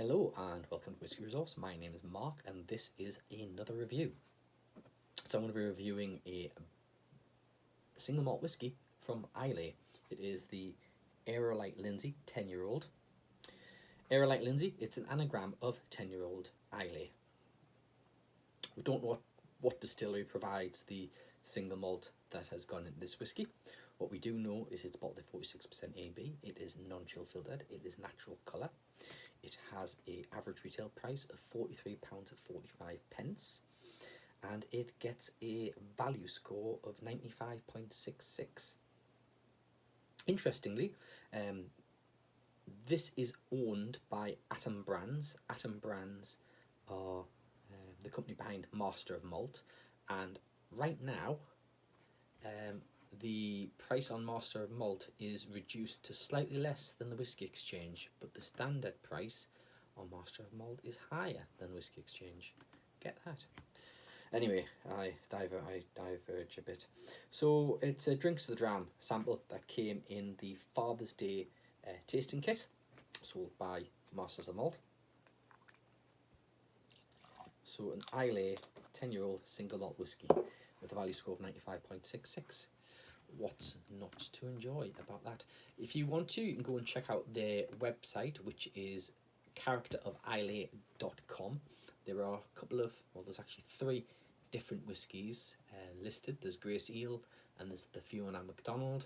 Hello and welcome to Whiskey Resource. My name is Mark and this is another review. So I'm going to be reviewing a single malt whiskey from Islay. It is the Aerolite Lyndsay 10-year-old. Aerolite Lyndsay, it's an anagram of 10-year-old Islay. We don't know what distillery provides the single malt that has gone into this whiskey. What we do know is it's bottled at 46% AB, it is non-chill filtered, it is natural colour. It has an average retail price of £43.45 and it gets a value score of 95.66. Interestingly, this is owned by Atom Brands. Atom Brands are the company behind Master of Malt, and right now the price on Master of Malt is reduced to slightly less than the Whisky Exchange, but the standard price on Master of Malt is higher than Whisky Exchange. Get that? Anyway, I diverge a bit. So it's a Drinks of the Dram sample that came in the Father's Day tasting kit, sold by Masters of Malt. So an Islay 10-year-old single malt whiskey with a value score of 95.66. What's not to enjoy about that? If you want to, you can go and check out their website, which is characterofislay.com. There are a couple of, well, there's actually 3 different whiskies listed. There's Grace Eel and there's the Fiona MacDonald.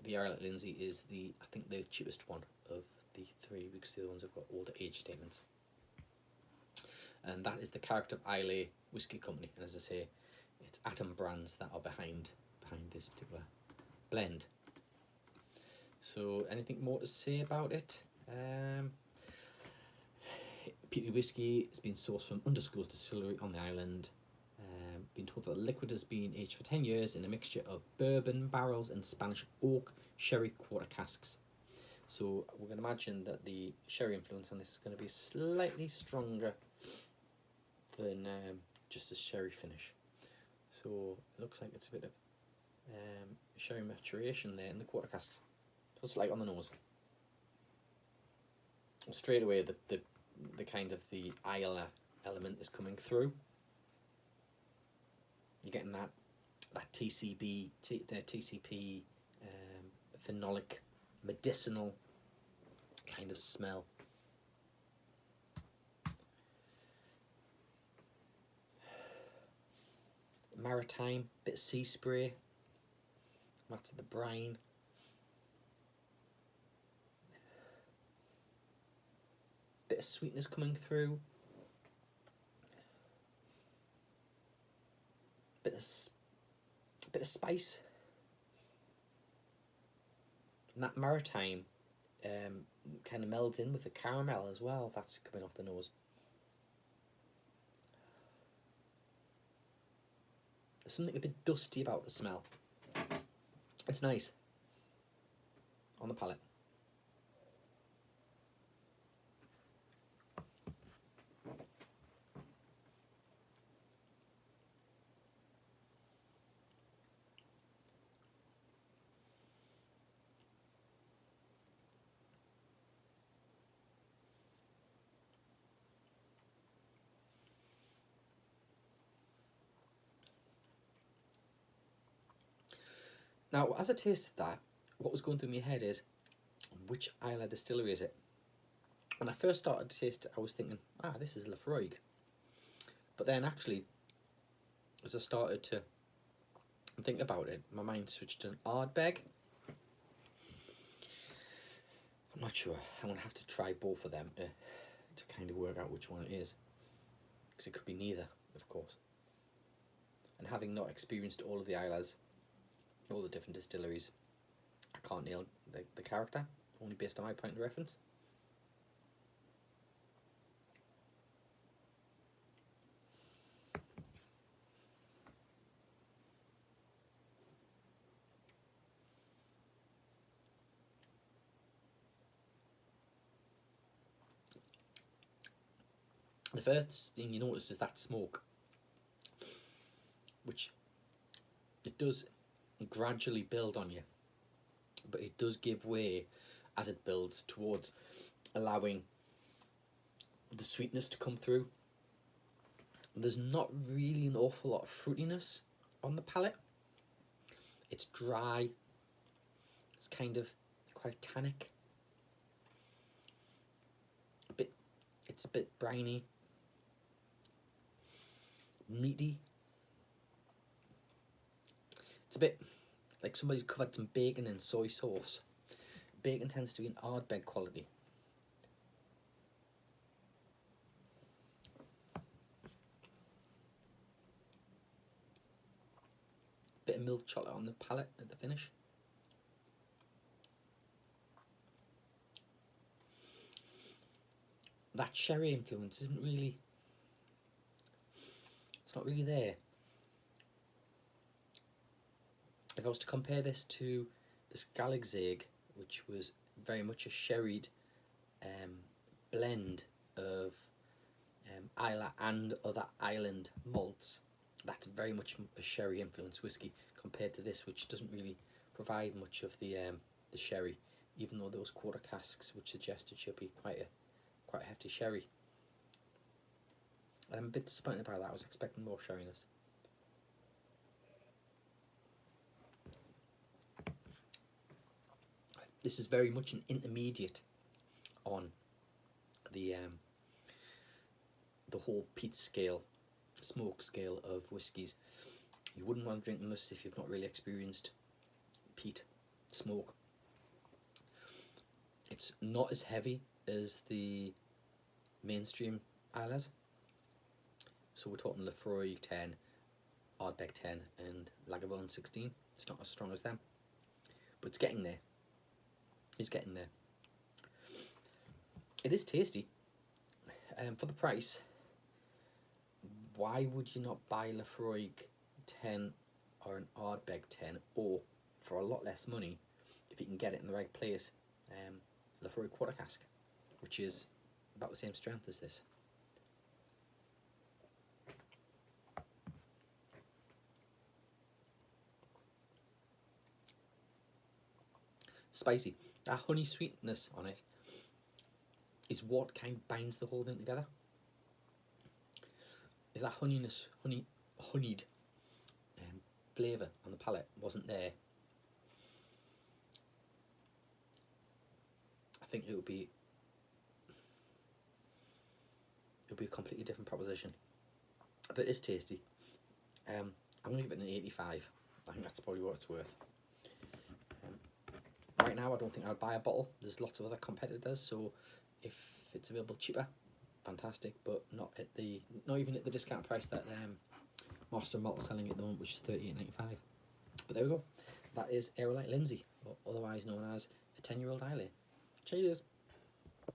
The Aerolite Lyndsay is I think the cheapest one of the 3 because the other ones have got older age statements. And that is the Character of Islay Whiskey Company. And as I say, it's Atom Brands that are behind this particular blend. So anything more to say about it? Peaty whiskey has been sourced from undisclosed distillery on the island. Been told that the liquid has been aged for 10 years in a mixture of bourbon barrels and Spanish oak sherry quarter casks. So we're going to imagine that the sherry influence on this is going to be slightly stronger than just a sherry finish. So it looks like it's a bit of sherry maturation there in the quarter casks. So it's like on the nose. Straight away the kind of the Islay element is coming through. You're getting that TCP phenolic medicinal kind of smell. Maritime, bit of sea spray. That's the brine. Bit of sweetness coming through. Bit of spice. And that maritime kind of melds in with the caramel as well. That's coming off the nose. There's something a bit dusty about the smell. It's nice on the palate. Now, as I tasted that, what was going through my head is, which Islay distillery is it? When I first started to taste it, I was thinking, this is Lafroig. But then actually, as I started to think about it, my mind switched to an Ardbeg. I'm not sure. I'm going to have to try both of them to kind of work out which one it is. Because it could be neither, of course. And having not experienced all of the Islas, all the different distilleries, I can't nail the character, only based on my point of reference. The first thing you notice is that smoke, which it does gradually build on you, but it does give way as it builds towards allowing the sweetness to come through. There's not really an awful lot of fruitiness on the palate. It's dry. It's kind of quite tannic. It's a bit briny, meaty. It's a bit like somebody's covered some bacon in soy sauce. Bacon tends to be an Ardbeg quality. Bit of milk chocolate on the palate at the finish. That sherry influence isn't really, it's not really there. If I was to compare this to the Scalexig, which was very much a sherried blend of Islay and other island malts, that's very much a sherry influenced whiskey compared to this, which doesn't really provide much of the sherry, even though those quarter casks would suggest it should be quite a hefty sherry. And I'm a bit disappointed by that. I was expecting more sherryness. This is very much an intermediate on the whole peat scale, smoke scale of whiskies. You wouldn't want to drink this if you've not really experienced peat smoke. It's not as heavy as the mainstream Islas. So we're talking Lefroy 10, Ardbeg 10 and Lagavulin 16. It's not as strong as them, but it's getting there. It's getting there. It is tasty. For the price, why would you not buy Lefroy 10 or an Ardbeg 10, or for a lot less money, if you can get it in the right place, Lefroy quarter cask, which is about the same strength as this. Spicy. That honey sweetness on it is what kind of binds the whole thing together. If that honeyed flavour on the palate wasn't there, I think it would be a completely different proposition. But it's tasty. I'm going to give it an 85. I think that's probably what it's worth. Right now I don't think I'd buy a bottle. There's lots of other competitors, so if it's available cheaper, fantastic, but not even at the discount price that Master Malt is selling at the moment, which is $38.95. But there we go. That is Aerolite Lyndsay, or otherwise known as a 10-year-old Islay. Cheers.